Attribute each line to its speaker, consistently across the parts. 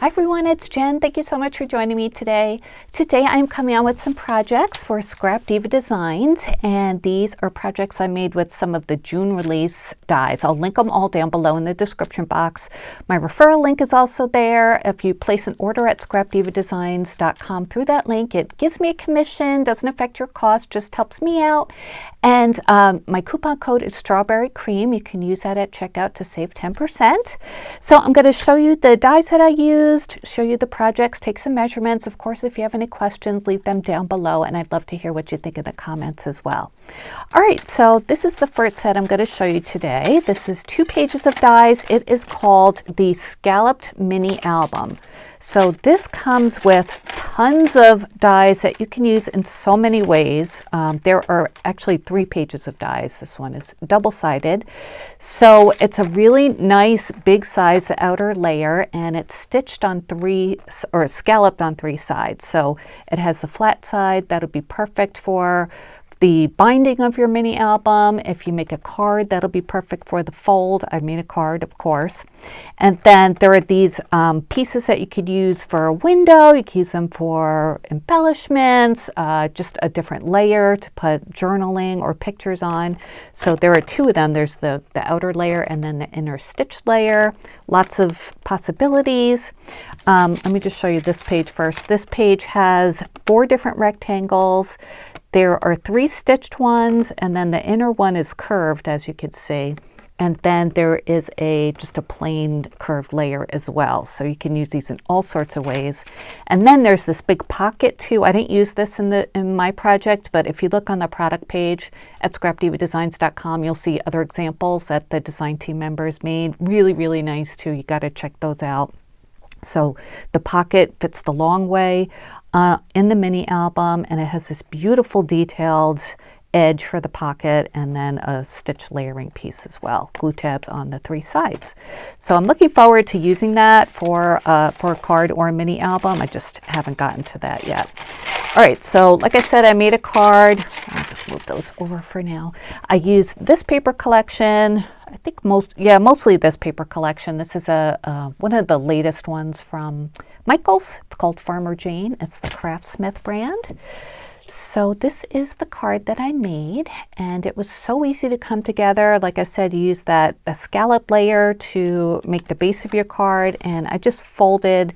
Speaker 1: Hi everyone, it's Jen. Thank you so much for joining me today. Today I'm coming on with some projects for Scrap Diva Designs, and these are projects I made with some of the June release dies. I'll link them all down below in the description box. My referral link is also there. If you place an order at scrapdivadesigns.com through that link, it gives me a commission, doesn't affect your cost, just helps me out. And my coupon code is Strawberry Cream. You can use that at checkout to save 10%. So I'm going to show you the dies that I used, show you the projects, take some measurements. Of course, if you have any questions, leave them down below, and I'd love to hear what you think in the comments as well. All right, so this is the first set I'm going to show you today. This is 2 pages of dies. It is called the Scalloped Mini Album. So this comes with tons of dies that you can use in so many ways. There are actually 3 pages of dies. This one is double-sided. So it's a really nice big size outer layer, and it's stitched on 3 or scalloped on 3 sides. So it has the flat side that'll be perfect for the binding of your mini album. If you make a card, that'll be perfect for the fold. I made a card, of course. And then there are these pieces that you could use for a window. You could use them for embellishments, just a different layer to put journaling or pictures on. So there are 2 of them. There's the outer layer and then the inner stitch layer. Lots of possibilities. Let me just show you this page first. This page has 4 different rectangles. There are 3 stitched ones, and then the inner one is curved, as you can see. And then there is just a plain curved layer as well. So you can use these in all sorts of ways. And then there's this big pocket too. I didn't use this in my project, but if you look on the product page at scrapdivadesigns.com, you'll see other examples that the design team members made. Really, really nice too. You got to check those out. So the pocket fits the long way in the mini album, and it has this beautiful detailed edge for the pocket, and then a stitch layering piece as well, glue tabs on the 3 sides. So I'm looking forward to using that for a card or a mini album. I just haven't gotten to that yet. All right, so like I said, I made a card. I'll just move those over for now. I used this paper collection. I think mostly this paper collection. This is one of the latest ones from Michaels. It's called Farmer Jane. It's the Craftsmith brand. So this is the card that I made, and it was so easy to come together. Like I said, you use a scallop layer to make the base of your card, and I just folded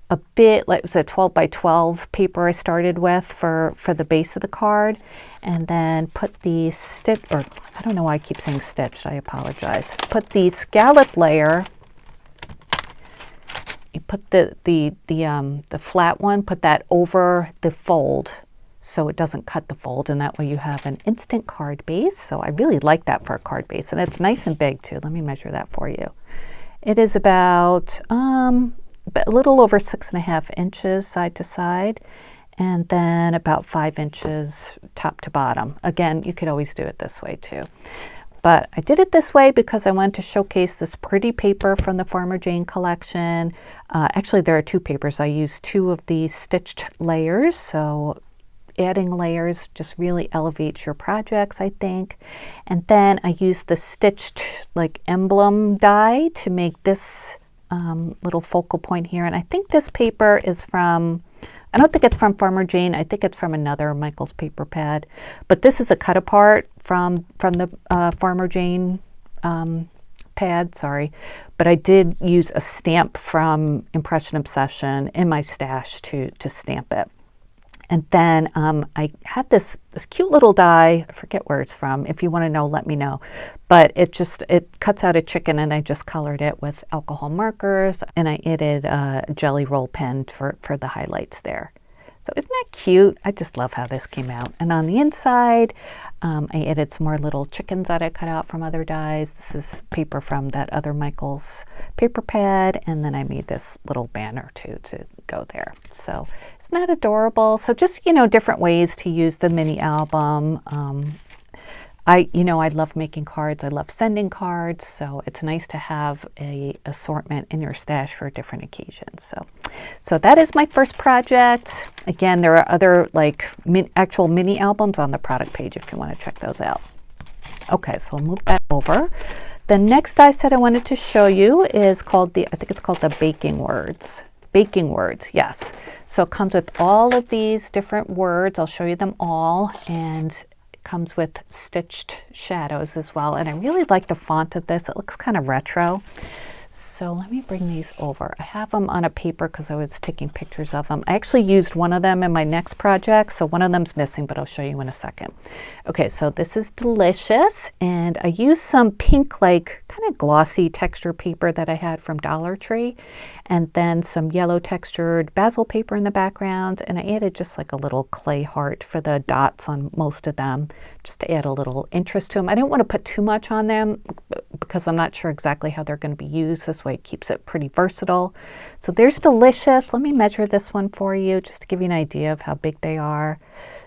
Speaker 1: a bit, like it was a 12 by 12 paper I started with for the base of the card, and then put the stitch, or I don't know why I keep saying stitched, I apologize. Put the scallop layer, you put the flat one, put that over the fold so it doesn't cut the fold, and that way you have an instant card base. So I really like that for a card base, and it's nice and big too. Let me measure that for you. It is about a little over 6.5 inches side to side, and then about 5 inches top to bottom. Again, you could always do it this way too. But I did it this way because I wanted to showcase this pretty paper from the Farmer Jane collection. Actually, there are 2 papers. I used 2 of these stitched layers, so adding layers just really elevates your projects, I think. And then I used the stitched like emblem die to make this little focal point here. And I think this paper is from, I don't think it's from Farmer Jane. I think it's from another Michaels paper pad. But this is a cut apart from the Farmer Jane pad, sorry. But I did use a stamp from Impression Obsession in my stash to stamp it. And then I had this cute little die. I forget where it's from. If you want to know, let me know. But it cuts out a chicken, and I just colored it with alcohol markers, and I added a jelly roll pen for the highlights there. So isn't that cute? I just love how this came out. And on the inside, I added some more little chickens that I cut out from other dies. This is paper from that other Michaels paper pad, and then I made this little banner too to go there. So isn't that adorable? So just, different ways to use the mini album. I love making cards. I love sending cards. So it's nice to have a assortment in your stash for different occasions. So that is my first project. Again, there are other actual mini albums on the product page if you want to check those out. Okay, so I'll move that over. The next die set I wanted to show you is called I think it's called the Baking baking words, yes. So it comes with all of these different words. I'll show you them all, and it comes with stitched shadows as well. And I really like the font of this. It looks kind of retro. So let me bring these over. I have them on a paper because I was taking pictures of them. I actually used one of them in my next project, so one of them's missing, but I'll show you in a second. Okay, so this is Delicious, and I used some pink, like kind of glossy texture paper that I had from Dollar Tree, and then some yellow textured basil paper in the background, and I added just like a little clay heart for the dots on most of them, just to add a little interest to them. I didn't want to put too much on them because I'm not sure exactly how they're going to be used. This way it keeps it pretty versatile. So there's Delicious. Let me measure this one for you just to give you an idea of how big they are.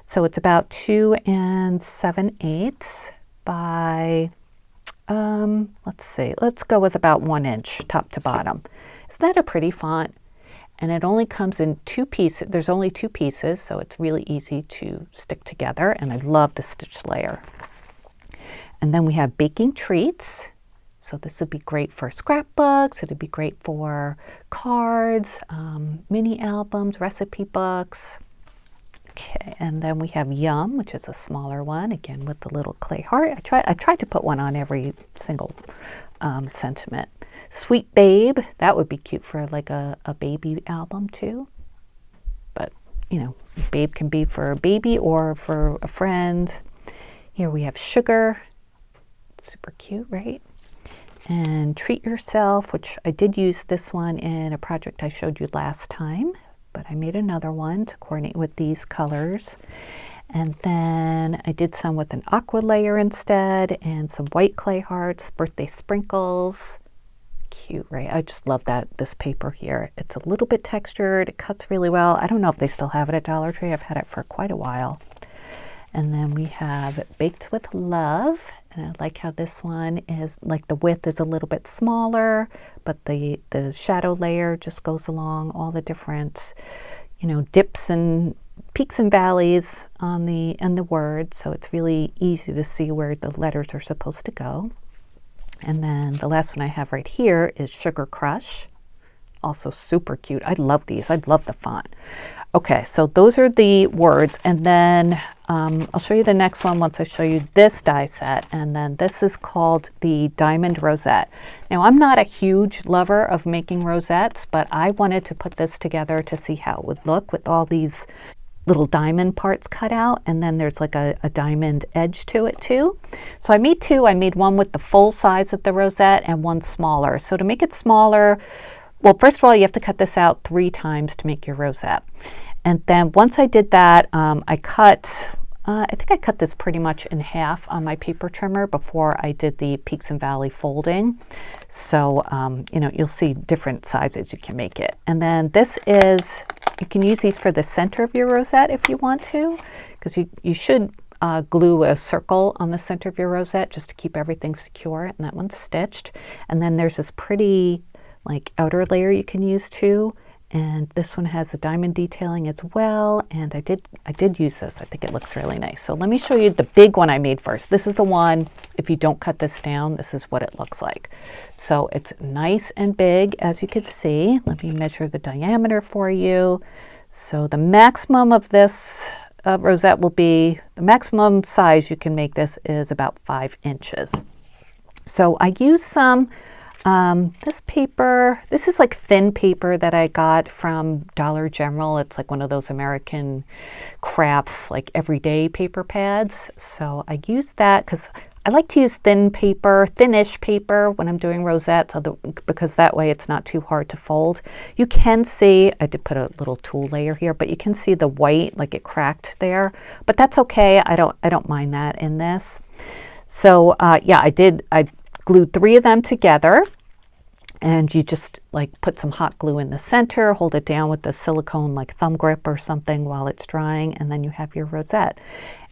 Speaker 1: So it's about 2 7/8 by, let's see, let's go with about 1 inch top to bottom. Isn't that a pretty font? And it only comes in 2 pieces. There's only 2 pieces, so it's really easy to stick together. And I love the stitch layer. And then we have Baking Treats. So this would be great for scrapbooks. It'd be great for cards, mini albums, recipe books. Okay, and then we have Yum, which is a smaller one, again with the little clay heart. I tried to put one on every single sentiment. Sweet Babe, that would be cute for like a baby album too. But, you know, Babe can be for a baby or for a friend. Here we have Sugar, super cute, right? And Treat Yourself, which I did use this one in a project I showed you last time, but I made another one to coordinate with these colors. And then I did some with an aqua layer instead, and some white clay hearts, birthday sprinkles. Cute, right? I just love this paper here. It's a little bit textured, it cuts really well. I don't know if they still have it at Dollar Tree. I've had it for quite a while. And then we have Baked with Love, and I like how this one is, like the width is a little bit smaller, but the shadow layer just goes along all the different, you know, dips and peaks and valleys on the word, so it's really easy to see where the letters are supposed to go. And then the last one I have right here is Sugar Crush, also super cute. I love these. I love the font. Okay, so those are the words, and then I'll show you the next one once I show you this die set, and then this is called the Diamond Rosette. Now, I'm not a huge lover of making rosettes, but I wanted to put this together to see how it would look with all these little diamond parts cut out, and then there's like a diamond edge to it too. So I made 2. I made one with the full size of the rosette and one smaller. So to make it smaller, well, first of all, you have to cut this out 3 times to make your rosette. And then once I did that, I think I cut this pretty much in half on my paper trimmer before I did the peaks and valley folding. So, you know, you'll see different sizes you can make it. And then this is, you can use these for the center of your rosette if you want to, because you should glue a circle on the center of your rosette just to keep everything secure, and that one's stitched. And then there's this pretty like outer layer you can use too, and this one has the diamond detailing as well, and I did use this. I think it looks really nice. So let me show you the big one I made first. This is the one, if you don't cut this down, this is what it looks like. So it's nice and big, as you can see. Let me measure the diameter for you. So the maximum of this rosette will be, the maximum size you can make this is about 5 inches. So I used some this paper. This is like thin paper that I got from Dollar General. It's like one of those American crafts, like everyday paper pads. So I used that because I like to use thin paper, thinnish paper when I'm doing rosettes, because that way it's not too hard to fold. You can see, I did put a little tulle layer here, but you can see the white, like it cracked there, but that's okay. I don't mind that in this. So yeah, I glued 3 of them together, and you just like put some hot glue in the center, hold it down with the silicone like thumb grip or something while it's drying, and then you have your rosette.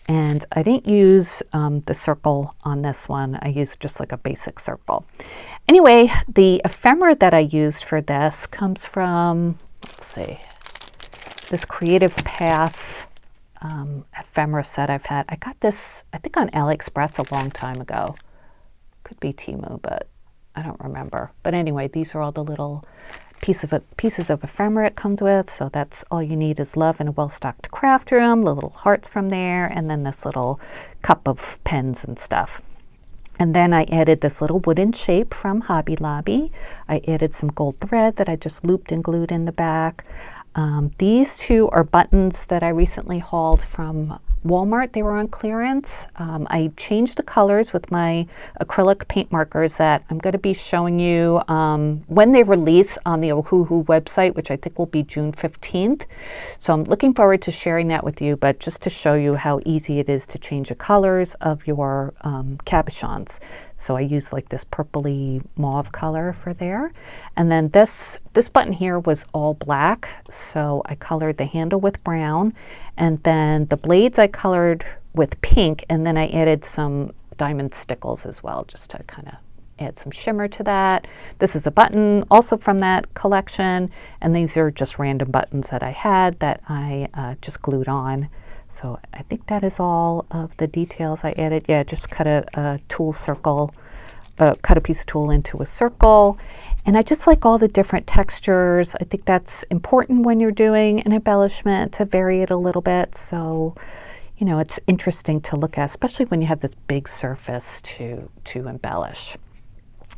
Speaker 1: And I didn't use the circle on this one. I used just like a basic circle. Anyway, the ephemera that I used for this comes from, let's see, this Creative Path ephemera set I've had. I got this, I think on AliExpress a long time ago. Could be Temu, but I don't remember. But anyway, these are all the little pieces of ephemera it comes with. So that's all you need is love and a well-stocked craft room, the little hearts from there, and then this little cup of pens and stuff. And then I added this little wooden shape from Hobby Lobby. I added some gold thread that I just looped and glued in the back. These two are buttons that I recently hauled from Walmart. They were on clearance. I changed the colors with my acrylic paint markers that I'm going to be showing you when they release on the Ohuhu website, which I think will be June 15th. So I'm looking forward to sharing that with you, but just to show you how easy it is to change the colors of your cabochons. So I used like this purpley mauve color for there. And then this button here was all black. So I colored the handle with brown. And then the blades I colored with pink. And then I added some diamond stickles as well, just to kind of add some shimmer to that. This is a button also from that collection. And these are just random buttons that I had that I just glued on. So I think that is all of the details I added. Yeah, just cut a tool circle, cut a piece of tulle into a circle. And I just like all the different textures. I think that's important when you're doing an embellishment to vary it a little bit. So, you know, it's interesting to look at, especially when you have this big surface to embellish.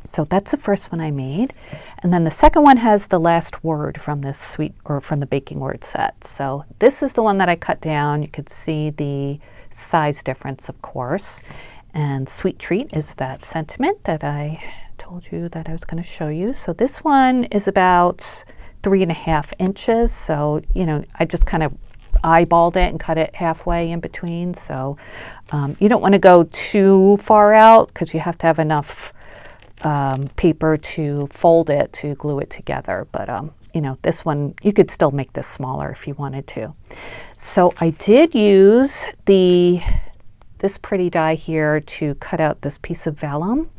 Speaker 1: So that's the first one I made. And then the second one has the last word from this from the baking word set. So this is the one that I cut down. You could see the size difference, of course. And Sweet Treat is that sentiment that I told you that I was going to show you. So this one is about 3.5 inches. So, you know, I just kind of eyeballed it and cut it halfway in between. So you don't want to go too far out because you have to have enough paper to fold it, to glue it together. But you know, this one, you could still make this smaller if you wanted to. So I did use this pretty die here to cut out this piece of vellum.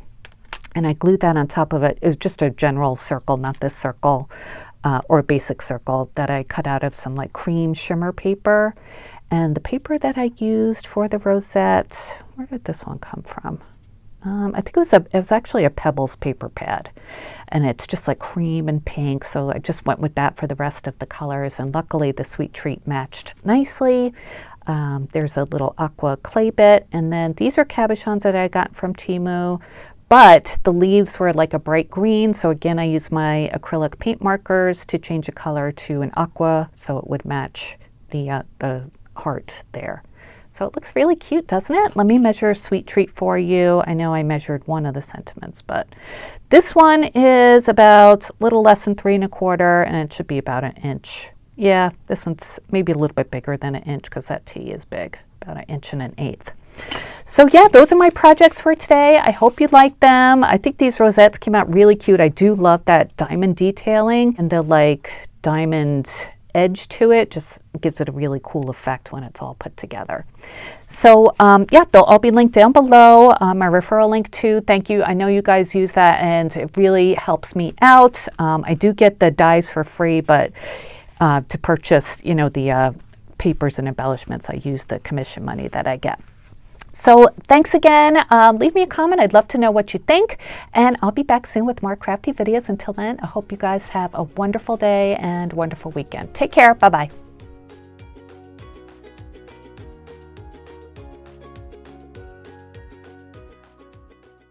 Speaker 1: And I glued that on top of it. It was just a general circle, not this circle or a basic circle that I cut out of some like cream shimmer paper. And the paper that I used for the rosette, where did this one come from? I think it was actually a Pebbles paper pad, and it's just like cream and pink. So I just went with that for the rest of the colors, and luckily the Sweet Treat matched nicely. There's a little aqua clay bit, and then these are cabochons that I got from Temu, but the leaves were like a bright green. So again, I used my acrylic paint markers to change the color to an aqua so it would match the heart there. So it looks really cute, doesn't it? Let me measure Sweet Treat for you. I know I measured one of the sentiments, but this one is about a little less than 3 1/4, and it should be about 1 inch. Yeah, this one's maybe a little bit bigger than 1 inch because that T is big, about 1 1/8 inches. So yeah, those are my projects for today. I hope you liked them. I think these rosettes came out really cute. I do love that diamond detailing and the like diamond edge to it. Just gives it a really cool effect when it's all put together. So yeah, they'll all be linked down below. My referral link too. Thank you. I know you guys use that and it really helps me out. I do get the dies for free, but to purchase, you know, the papers and embellishments, I use the commission money that I get. So thanks again. Leave me a comment. I'd love to know what you think. And I'll be back soon with more crafty videos. Until then, I hope you guys have a wonderful day and wonderful weekend. Take care. Bye-bye.